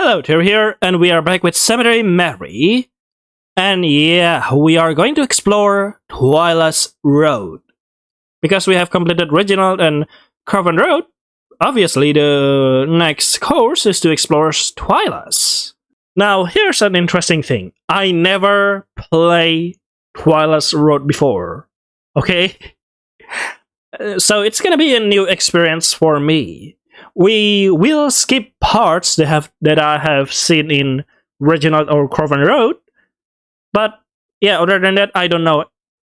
Hello, Terry here, and we are back with Cemetery Mary. And yeah, we are going to explore Twyla's Road. Because we have completed Reginald and Craven Road, obviously the next course is to explore Twyla's. Now, here's an interesting thing. I never played Twyla's Road before, okay? So it's gonna be a new experience for me. We will skip parts that I have seen in Reginald or Craven Road, but yeah, other than that, I don't know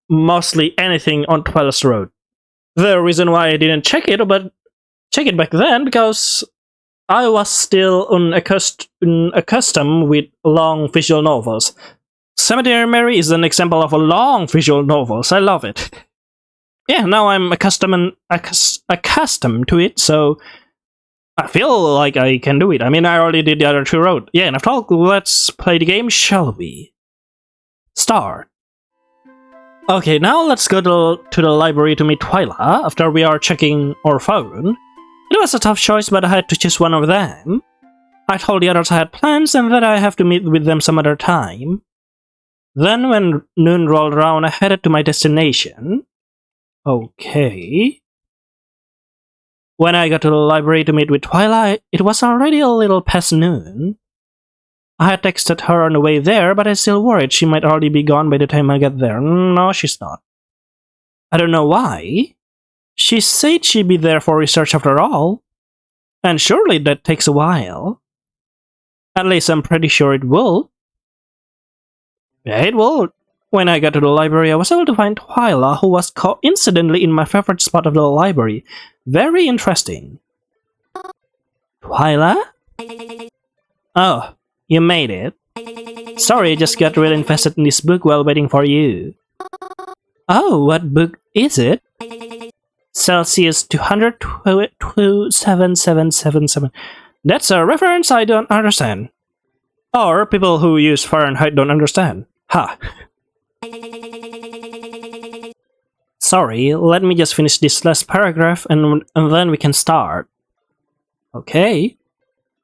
mostly anything on Twyla's Road. The reason why I didn't check it back then because I was still unaccustomed with long visual novels. Cemetery Mary is an example of a long visual novels. I love it. Yeah, now I'm accustomed to it, so I feel like I can do it. I mean, I already did the other two roads. Yeah, and after all, let's play the game, shall we? Start. Okay, now let's go to the library to meet Twyla after we are checking our phone. It was a tough choice, but I had to choose one of them. I told the others I had plans and that I have to meet with them some other time. Then when noon rolled around, I headed to my destination. Okay. When I got to the library to meet with Twyla, it was already a little past noon. I had texted her on the way there, but I still worried she might already be gone by the time I got there. No, she's not. I don't know why. She said she'd be there for research after all. And surely that takes a while. At least I'm pretty sure it will. Yeah, it will. When I got to the library, I was able to find Twyla, who was coincidentally in my favorite spot of the library. Very interesting. Twyla? Oh, you made it. Sorry, I just got really invested in this book while waiting for you. Oh, what book is it? Celsius 200-27777. That's a reference I don't understand. Or people who use Fahrenheit don't understand. Ha. Sorry, let me just finish this last paragraph and then we can start. Okay.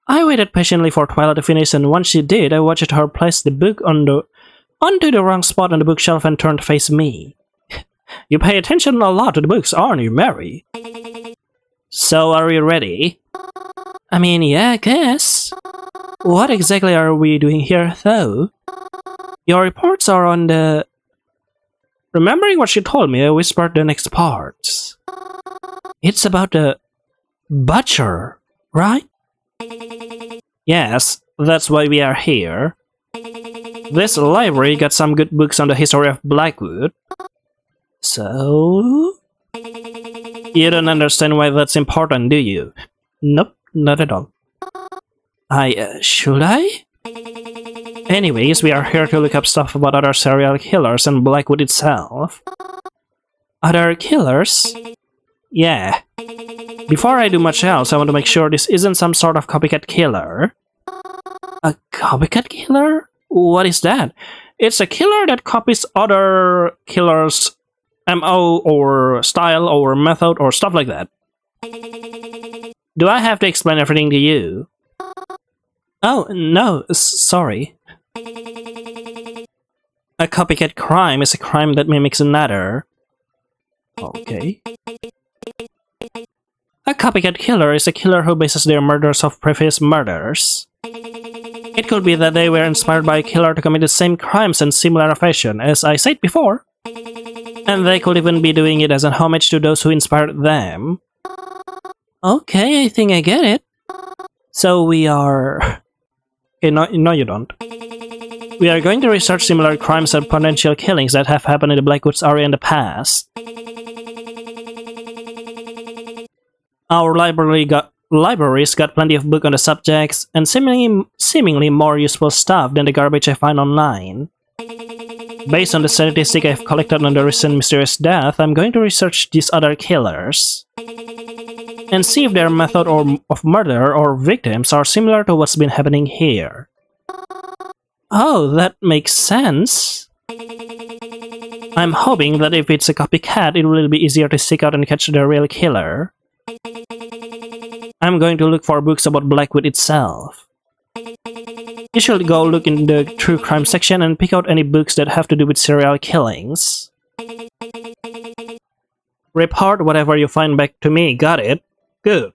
I waited patiently for Twyla to finish, and once she did, I watched her place the book onto the wrong spot on the bookshelf and turn to face me. You pay attention a lot to the books, aren't you, Mary? So, are you ready? I mean, yeah, I guess. What exactly are we doing here, though? Your reports are on the... Remembering what she told me, I whispered the next parts. It's about the... butcher, right? Yes, that's why we are here. This library got some good books on the history of Blackwood. So... You don't understand why that's important, do you? Nope, not at all. Should I? Anyways, we are here to look up stuff about other serial killers and Blackwood itself. Other killers? Yeah. Before I do much else, I want to make sure this isn't some sort of copycat killer. A copycat killer? What is that? It's a killer that copies other killers' MO or style or method or stuff like that. Do I have to explain everything to you? Oh, no, sorry. A copycat crime is a crime that mimics another. Okay. A copycat killer is a killer who bases their murders off previous murders. It could be that they were inspired by a killer to commit the same crimes in similar fashion, as I said before. And they could even be doing it as an homage to those who inspired them. Okay, I think I get it. So we are... Okay, no you don't. We are going to research similar crimes and potential killings that have happened in the Blackwoods area in the past. Our libraries got plenty of books on the subjects, and seemingly more useful stuff than the garbage I find online. Based on the statistics I've collected on the recent mysterious death, I'm going to research these other killers. And see if their method of murder or victims are similar to what's been happening here. Oh, that makes sense. I'm hoping that if it's a copycat, it will be easier to seek out and catch the real killer. I'm going to look for books about Blackwood itself. You should go look in the true crime section and pick out any books that have to do with serial killings. Report whatever you find back to me, got it? Good.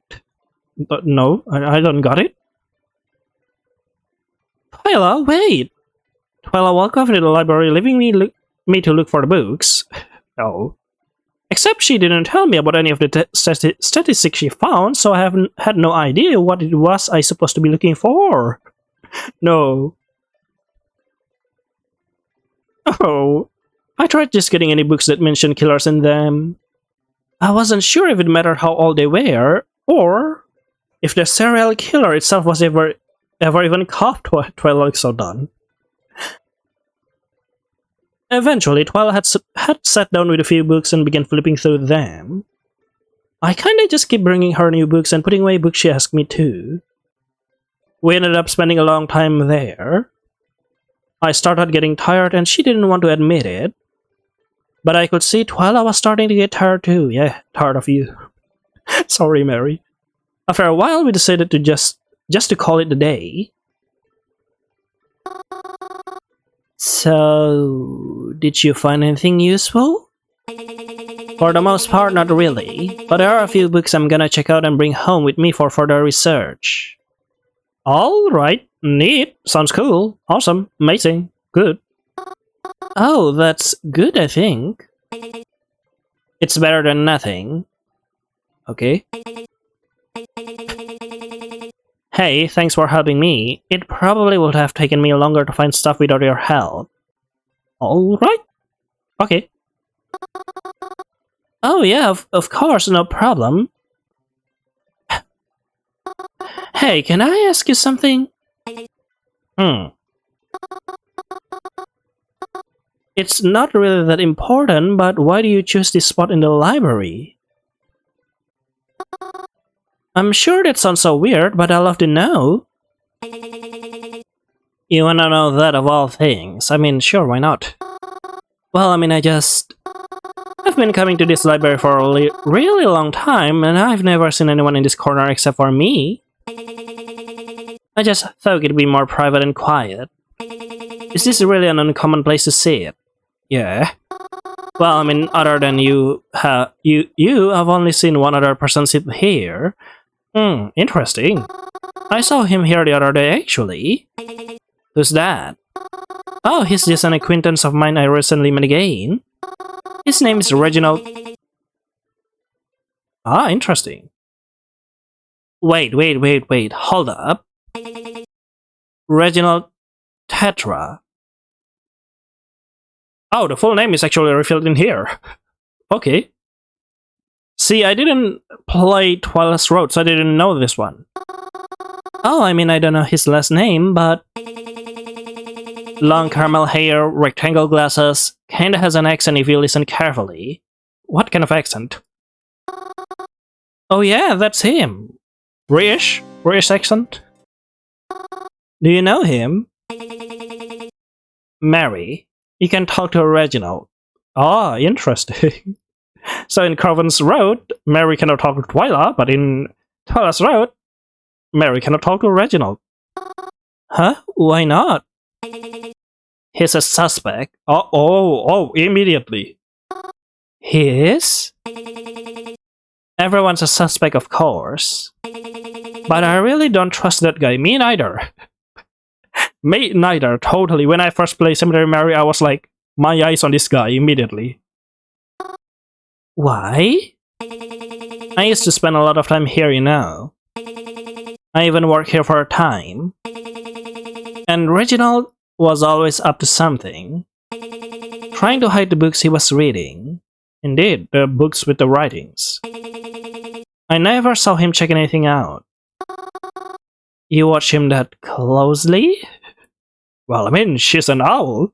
No, I don't got it. Twyla, wait! Twyla walked off into the library, leaving me to look for the books. Oh. Except she didn't tell me about any of the statistics she found, so I haven't had no idea what it was I supposed to be looking for. No. Oh. I tried just getting any books that mentioned killers in them. I wasn't sure if it mattered how old they were, or if the serial killer itself was ever even caught. Twyla looks so done. Eventually, Twyla had sat down with a few books and began flipping through them. I kinda just keep bringing her new books and putting away books she asked me to. We ended up spending a long time there. I started getting tired and she didn't want to admit it. But I could see Twyla was starting to get tired too. Yeah, tired of you. Sorry, Mary. After a while, we decided to just to call it a day. So, did you find anything useful? For the most part, not really, but there are a few books I'm gonna check out and bring home with me for further research. Alright, neat, sounds cool, awesome, amazing, good. Oh, that's good, I think. It's better than nothing. Okay. Hey, thanks for helping me. It probably would have taken me longer to find stuff without your help. Alright. Okay. Oh yeah, of course, no problem. Hey, can I ask you something? It's not really that important, but why do you choose this spot in the library? I'm sure that sounds so weird, but I'd love to know. You wanna know that of all things? I mean, sure, why not? Well, I mean, I've been coming to this library for a really long time, and I've never seen anyone in this corner except for me. I just thought it'd be more private and quiet. Is this really an uncommon place to sit? Yeah. Well, I mean, other than you, I've only seen one other person sit here. Interesting. I saw him here the other day, actually. Who's that? Oh, he's just an acquaintance of mine I recently met again. His name is Reginald. Ah, interesting. Wait, hold up. Reginald Tetra. Oh, the full name is actually revealed in here. Okay. See, I didn't play Twyla's Road, so I didn't know this one. Oh, I mean, I don't know his last name, but... long caramel hair, rectangle glasses, kinda has an accent if you listen carefully. What kind of accent? Oh yeah, that's him. British accent? Do you know him? Mary. You can talk to Reginald. Ah, interesting. So in Craven's Road, Mary cannot talk to Twyla, but in Twyla's Road, Mary cannot talk to Reginald. Huh? Why not? He's a suspect. Oh, immediately. He is? Everyone's a suspect, of course. But I really don't trust that guy. Me neither. Me neither, totally. When I first played Cemetery Mary, I was like, my eyes on this guy immediately. Why? I used to spend a lot of time here, you know. I even worked here for a time. And Reginald was always up to something. Trying to hide the books he was reading. Indeed, the books with the writings. I never saw him checking anything out. You watch him that closely? Well, I mean, she's an owl.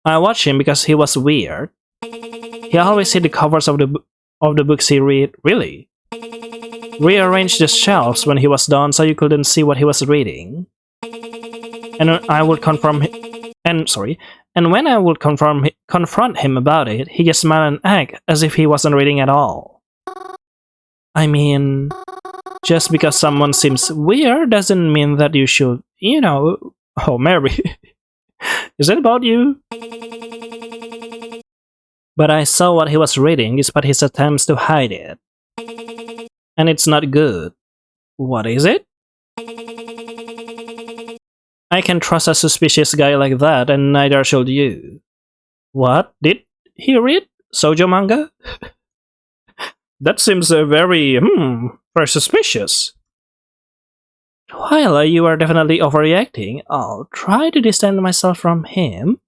I watched him because he was weird. He always hid the covers of the books he read, really. Rearranged the shelves when he was done so you couldn't see what he was reading. And I would confront him about it, he just smiled and act as if he wasn't reading at all. I mean, Just because someone seems weird doesn't mean that you should, Oh, Mary. Is it about you? But I saw what he was reading despite his attempts to hide it. And it's not good. What is it? I can trust a suspicious guy like that, and neither should you. What? Did he read shoujo manga? That seems very suspicious. Twyla, you are definitely overreacting. I'll try to distance myself from him.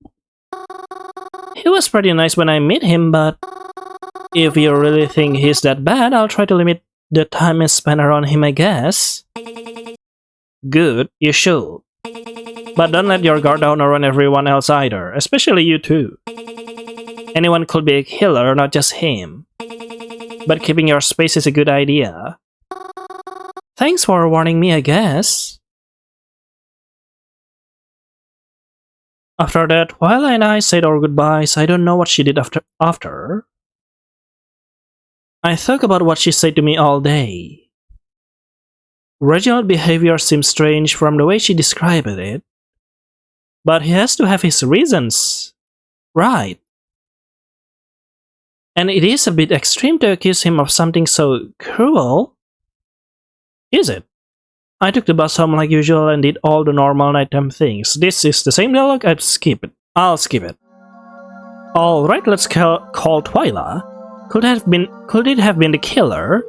He was pretty nice when I met him, but if you really think he's that bad, I'll try to limit the time I spend around him, I guess. Good, you should. But don't let your guard down around everyone else either, especially you too. Anyone could be a killer, not just him. But keeping your space is a good idea. Thanks for warning me, I guess. After that, Twyla and I said our goodbyes. I don't know what she did after. I thought about what she said to me all day. Reginald's behavior seems strange from the way she described it. But he has to have his reasons. Right. And it is a bit extreme to accuse him of something so cruel. Is it? I took the bus home like usual and did all the normal nighttime things. This is the same dialogue, I'll skip it. Alright, let's call Twyla. Could it have been the killer?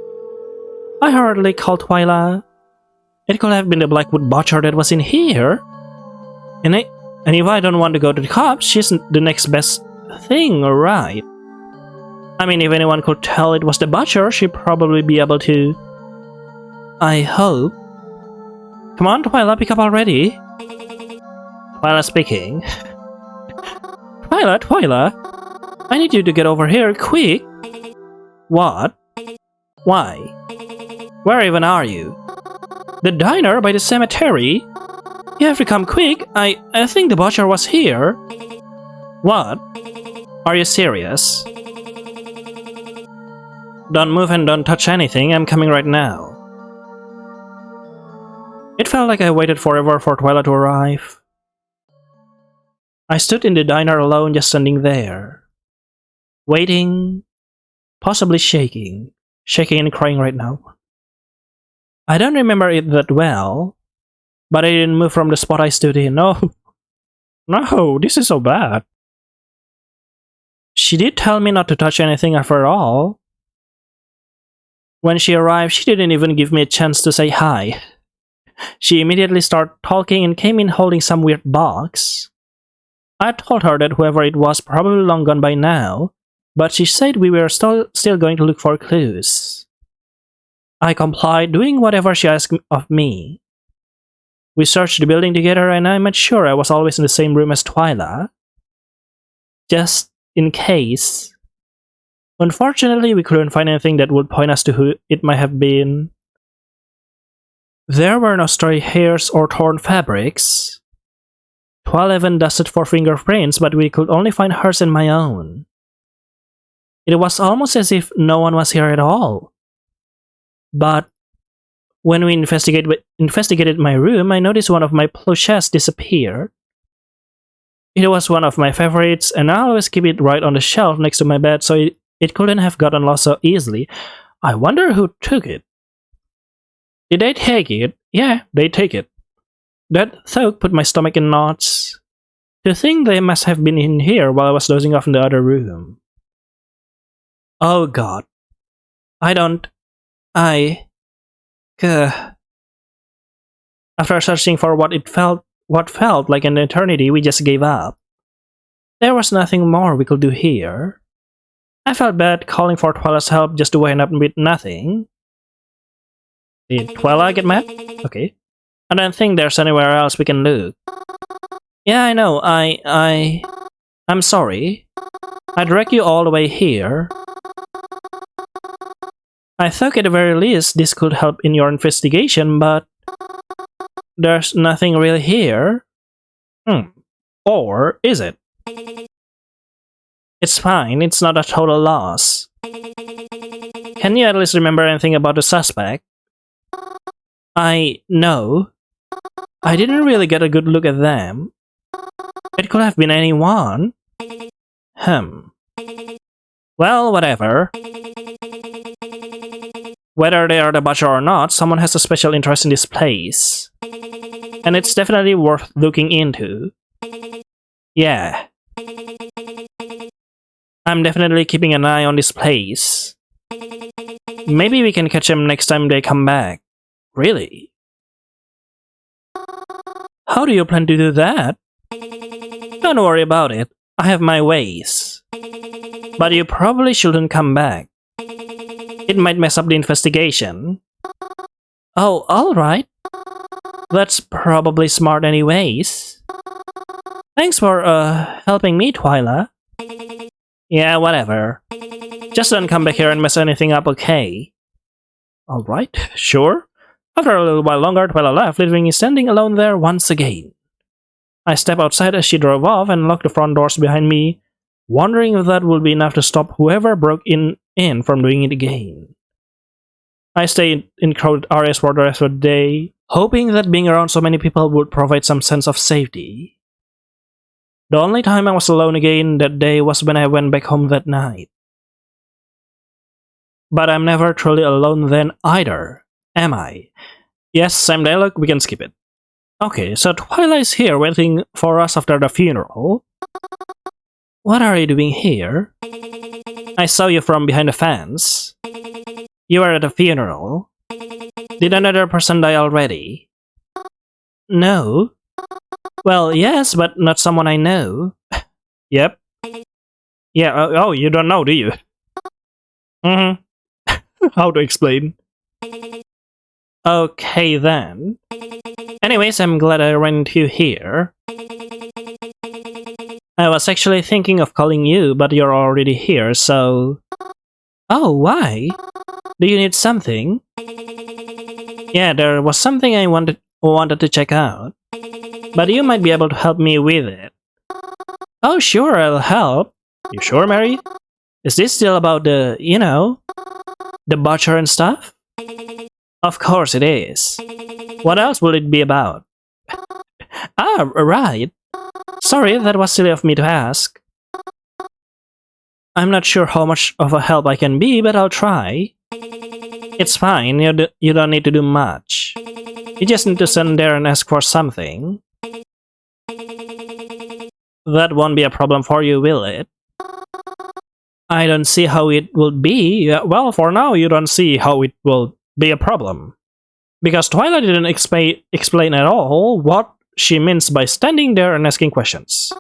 I hardly called Twyla. It could have been the Blackwood butcher that was in here. And if I don't want to go to the cops, she's the next best thing, right? I mean, if anyone could tell it was the butcher, she'd probably be able to. I hope. Come on, Twyla, pick up already. Twyla speaking. Twyla, I need you to get over here, quick. What? Why? Where even are you? The diner by the cemetery? You have to come quick. I think the butcher was here. What? Are you serious? Don't move and don't touch anything. I'm coming right now. It felt like I waited forever for Twyla to arrive. I stood in the diner alone, just standing there. Waiting. Possibly shaking. Shaking and crying right now. I don't remember it that well. But I didn't move from the spot I stood in. No. No, this is so bad. She did tell me not to touch anything after all. When she arrived, she didn't even give me a chance to say hi. She immediately started talking and came in holding some weird box. I told her that whoever it was probably long gone by now, but she said we were still going to look for clues. I complied, doing whatever she asked of me. We searched the building together and I made sure I was always in the same room as Twyla. Just in case. Unfortunately, we couldn't find anything that would point us to who it might have been. There were no stray hairs or torn fabrics. Twyla even dusted for fingerprints, but we could only find hers and my own. It was almost as if no one was here at all. But when we investigated my room, I noticed one of my plushes disappeared. It was one of my favorites, and I always keep it right on the shelf next to my bed, so it couldn't have gotten lost so easily. I wonder who took it. Did they take it? Yeah, they take it. That thought put my stomach in knots. To think they must have been in here while I was dozing off in the other room. Oh god. After searching for what felt like an eternity, we just gave up. There was nothing more we could do here. I felt bad calling for Twyla's help just to wind up with nothing. Did Twyla get mad? Okay. I don't think there's anywhere else we can look. Yeah, I know. I'm sorry. I dragged you all the way here. I thought at the very least this could help in your investigation, but there's nothing really here. Or is it? It's fine, it's not a total loss. Can you at least remember anything about the suspect? I know. I didn't really get a good look at them. It could have been anyone. Well, whatever. Whether they are the butcher or not, someone has a special interest in this place. And it's definitely worth looking into. Yeah. I'm definitely keeping an eye on this place. Maybe we can catch them next time they come back. Really? How do you plan to do that? Don't worry about it. I have my ways. But you probably shouldn't come back. It might mess up the investigation. Oh, alright. That's probably smart anyways. Thanks for, helping me, Twyla. Yeah, whatever. Just don't come back here and mess anything up, okay? Alright, sure. After a little while longer, Twyla left, leaving me standing alone there once again. I stepped outside as she drove off and locked the front doors behind me, wondering if that would be enough to stop whoever broke in from doing it again. I stayed in crowded areas for the rest of the day, hoping that being around so many people would provide some sense of safety. The only time I was alone again that day was when I went back home that night. But I'm never truly alone then either, am I? Yes, same dialogue, we can skip it. Okay, so Twyla is here waiting for us after the funeral. What are you doing here? I saw you from behind the fence. You were at the funeral. Did another person die already? No. Well, yes, but not someone I know. Yep. Yeah, oh, you don't know, do you? How to explain? Okay, then. Anyways, I'm glad I ran into you here. I was actually thinking of calling you, but you're already here, so... Oh, why? Do you need something? Yeah, there was something I wanted to check out. But you might be able to help me with it. Oh, sure, I'll help. You sure, Mary? Is this still about the, you know, the butcher and stuff? Of course it is. What else will it be about? Ah, right. Sorry, that was silly of me to ask. I'm not sure how much of a help I can be, but I'll try. It's fine, you don't need to do much. You just need to stand there and ask for something. That won't be a problem for you, will it? I don't see how it will be. Well, for now, you don't see how it will be a problem. Because Twyla didn't explain at all what she means by standing there and asking questions.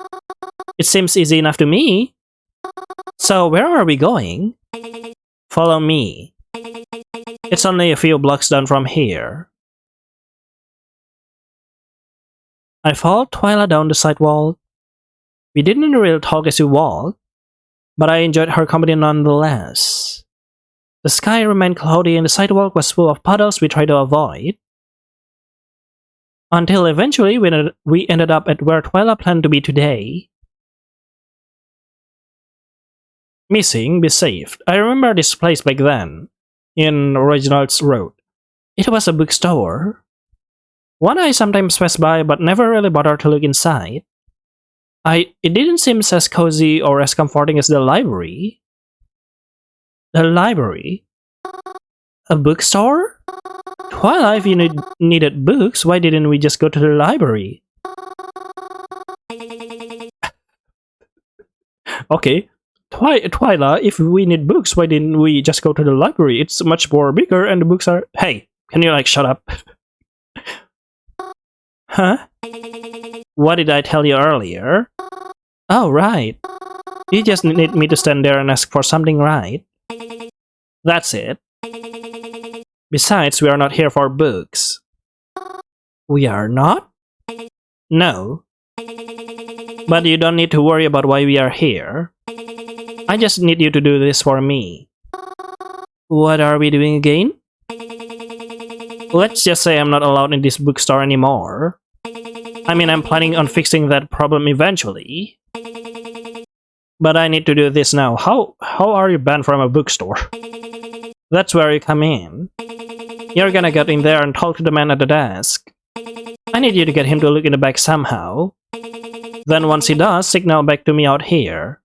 It seems easy enough to me. So, where are we going? Follow me. It's only a few blocks down from here. I followed Twyla down the sidewalk. We didn't really talk as we walked, but I enjoyed her company nonetheless. The sky remained cloudy and the sidewalk was full of puddles we tried to avoid. Until eventually we ended up at where Twyla planned to be today. Missing, be saved. I remember this place back then, in Reginald's Road. It was a bookstore. One I sometimes passed by but never really bothered to look inside. It didn't seem as cozy or as comforting as the library. The library? A bookstore? Twyla, if you needed books, why didn't we just go to the library? Okay. Twyla, if we need books, why didn't we just go to the library? It's much more bigger and the books are... Hey, can you shut up? Huh? What did I tell you earlier? Oh, right. You just need me to stand there and ask for something, right? That's it. Besides, we are not here for books. We are not? No. But you don't need to worry about why we are here. I just need you to do this for me. What are we doing again? Let's just say I'm not allowed in this bookstore anymore. I mean, I'm planning on fixing that problem eventually. But I need to do this now. How are you banned from a bookstore? That's where you come in. You're gonna get in there and talk to the man at the desk. I need you to get him to look in the bag somehow. Then once he does, signal back to me out here.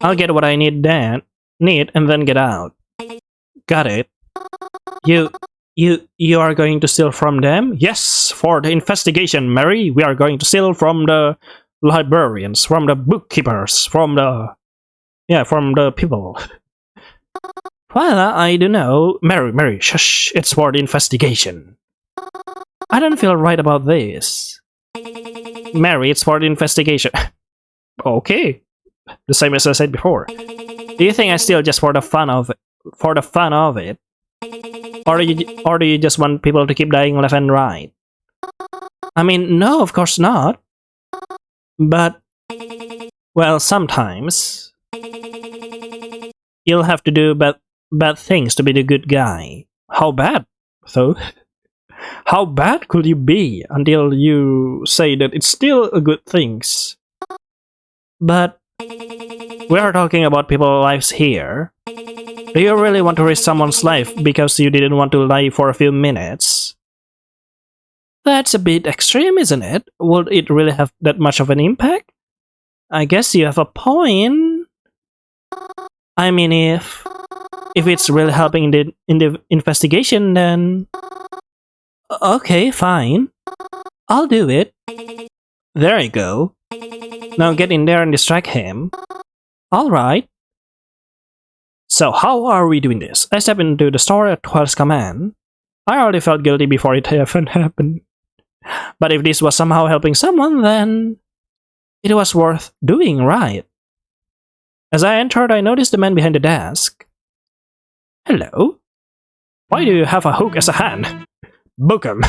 I'll get what I need and then get out. Got it. You are going to steal from them? Yes, for the investigation, Mary. We are going to steal from the librarians, from the bookkeepers, from the people. Well, I don't know. Mary, shush. It's for the investigation. I don't feel right about this. Mary, it's for the investigation. Okay. The same as I said before. Do you think I steal just for the fun of it? Or do you just want people to keep dying left and right? I mean, no, of course not. But, well, sometimes you'll have to do bad things to be the good guy. How bad, though? How bad could you be until you say that it's still a good things? But we are talking about people's lives here. Do you really want to risk someone's life because you didn't want to lie for a few minutes? That's a bit extreme, isn't it? Would it really have that much of an impact? I guess you have a point. I mean, if it's really helping in the investigation, then okay, fine. I'll do it. There you go. Now get in there and distract him. Alright. So how are we doing this? I stepped into the store at Twyla's command. I already felt guilty before it even happened. But if this was somehow helping someone, then it was worth doing, right? As I entered, I noticed the man behind the desk. Hello? Why do you have a hook as a hand? Book him.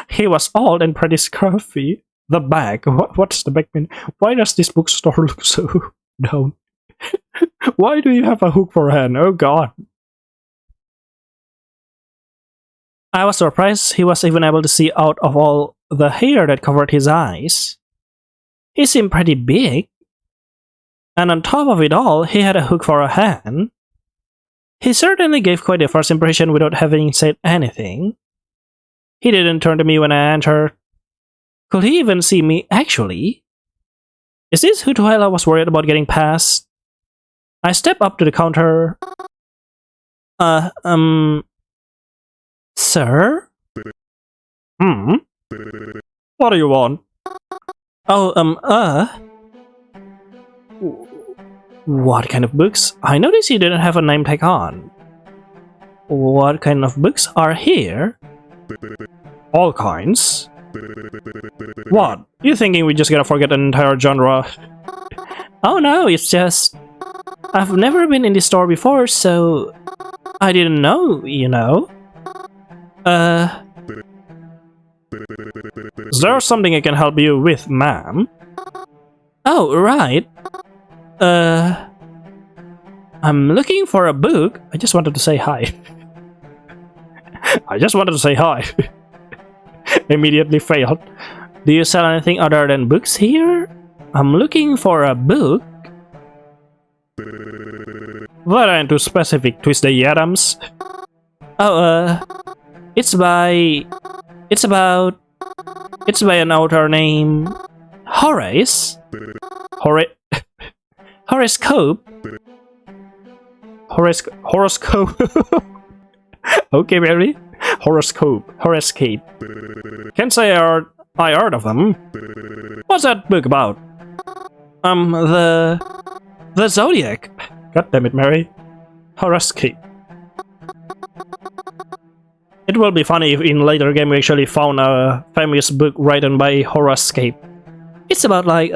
He was old and pretty scruffy. The bag. What's the bag mean? Why does this bookstore look so down? Why do you have a hook for a hand? Oh god. I was surprised he was even able to see out of all the hair that covered his eyes. He seemed pretty big. And on top of it all, he had a hook for a hand. He certainly gave quite a first impression without having said anything. He didn't turn to me when I entered. Could he even see me actually? Is this who Twyla was worried about getting past? I step up to the counter. Sir? What do you want? Oh, what kind of books? I noticed you didn't have a name tag on. What kind of books are here? All kinds. What? You thinking we just gotta forget an entire genre? Oh no, it's just... I've never been in this store before, so... I didn't know, you know. Is there something I can help you with, ma'am? Oh, right. I'm looking for a book. I just wanted to say hi. I just wanted to say hi. Immediately failed. Do you sell anything other than books here? I'm looking for a book. That ain't too specific, Tuesday Adams. Oh, it's by an author named Horace. Horoscope. Horoscope. Okay, Mary. Horoscope. Can't say I heard of them. What's that book about? The Zodiac. God damn it, Mary. Horoscope. It will be funny if in later game we actually found a famous book written by Horoscope. It's about like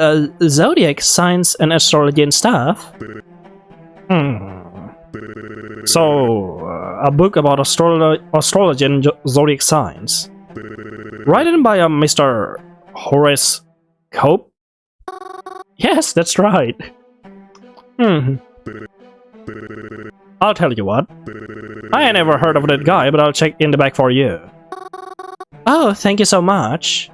zodiac signs and astrology and stuff. So, a book about astrology and zodiac signs. Written by a Mr. Horace Cope? Yes, that's right. I'll tell you what. I ain't never heard of that guy, but I'll check in the back for you. Oh, thank you so much.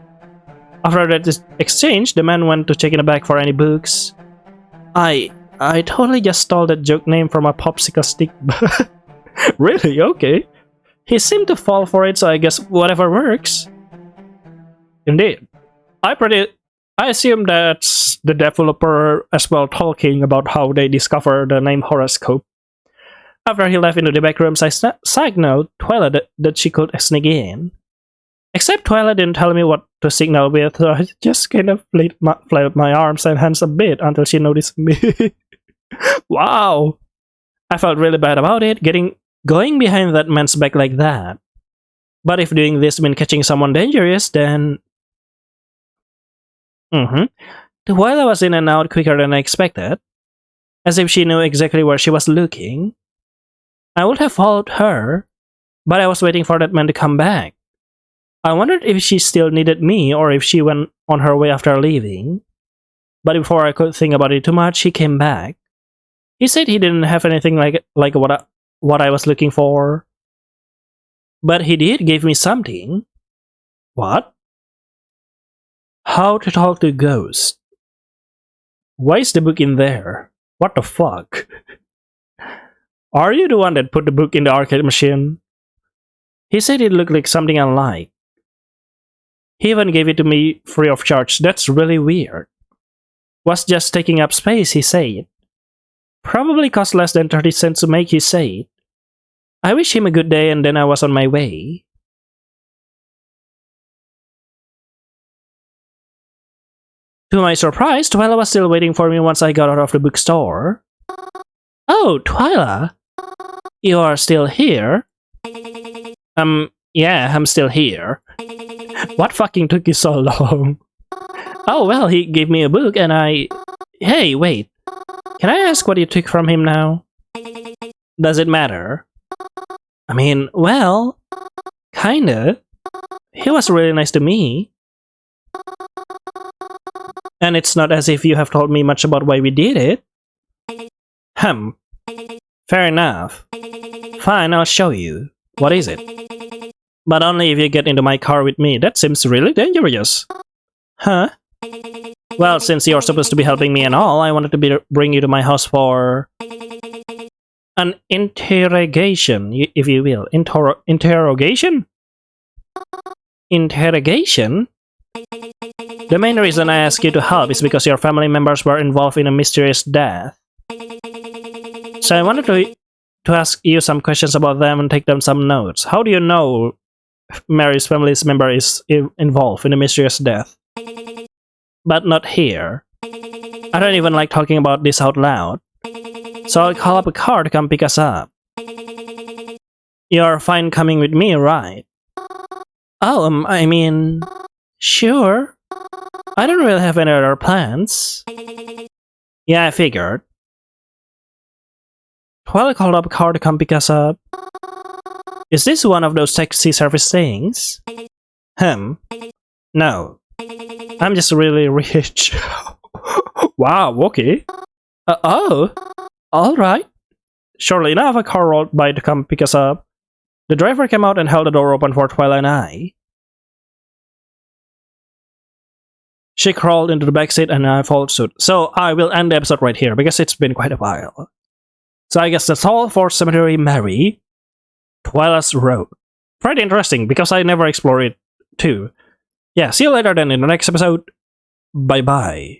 After that exchange, the man went to check in the back for any books. I totally just stole that joke name from a popsicle stick. Really? Okay. He seemed to fall for it, so I guess whatever works. Indeed. I assume that's the developer as well talking about how they discovered the name horoscope. After he left into the back rooms, I signaled Twyla that she could sneak in. Except Twyla didn't tell me what to signal with, so I just kind of played my arms and hands a bit until she noticed me. Wow! I felt really bad about it, going behind that man's back like that. But if doing this meant catching someone dangerous, then... Twyla was in and out quicker than I expected, as if she knew exactly where she was looking. I would have followed her, but I was waiting for that man to come back. I wondered if she still needed me or if she went on her way after leaving. But before I could think about it too much, he came back. He said he didn't have anything like what I was looking for. But he did give me something. What? How to talk to ghosts. Why is the book in there? What the fuck? Are you the one that put the book in the arcade machine? He said it looked like something I like. He even gave it to me free of charge. That's really weird. Was just taking up space, he said. Probably cost less than 30 cents to make, he said. I wish him a good day and then I was on my way. To my surprise, Twyla was still waiting for me once I got out of the bookstore. Oh, Twyla! You are still here? Yeah, I'm still here. What fucking took you so long? Oh, well, he gave me a book and I... Hey, wait. Can I ask what you took from him now? Does it matter? I mean, well... Kinda. He was really nice to me. And it's not as if you have told me much about why we did it. Fair enough. Fine, I'll show you. What is it? But only if you get into my car with me. That seems really dangerous. Huh? Well, since you're supposed to be helping me and all, I wanted to bring you to my house for... an interrogation, if you will. Interrogation? Interrogation? The main reason I asked you to help is because your family members were involved in a mysterious death. So I wanted to ask you some questions about them and take down some notes. How do you know Mary's family's member is involved in a mysterious death? But not here. I don't even like talking about this out loud. So I'll call up a car to come pick us up. You're fine coming with me, right? Oh, I mean... Sure. I don't really have any other plans. Yeah, I figured. Twyla called up a car to come pick us up. Is this one of those taxi service things? No. I'm just really rich. Wow, okay. Oh, alright. Shortly enough, a car rolled by to come pick us up. The driver came out and held the door open for Twyla and I. She crawled into the backseat and I followed suit. So I will end the episode right here because it's been quite a while. So I guess that's all for Cemetery Mary, Twyla's Road. Pretty interesting because I never explored it too. Yeah, see you later then in the next episode. Bye bye.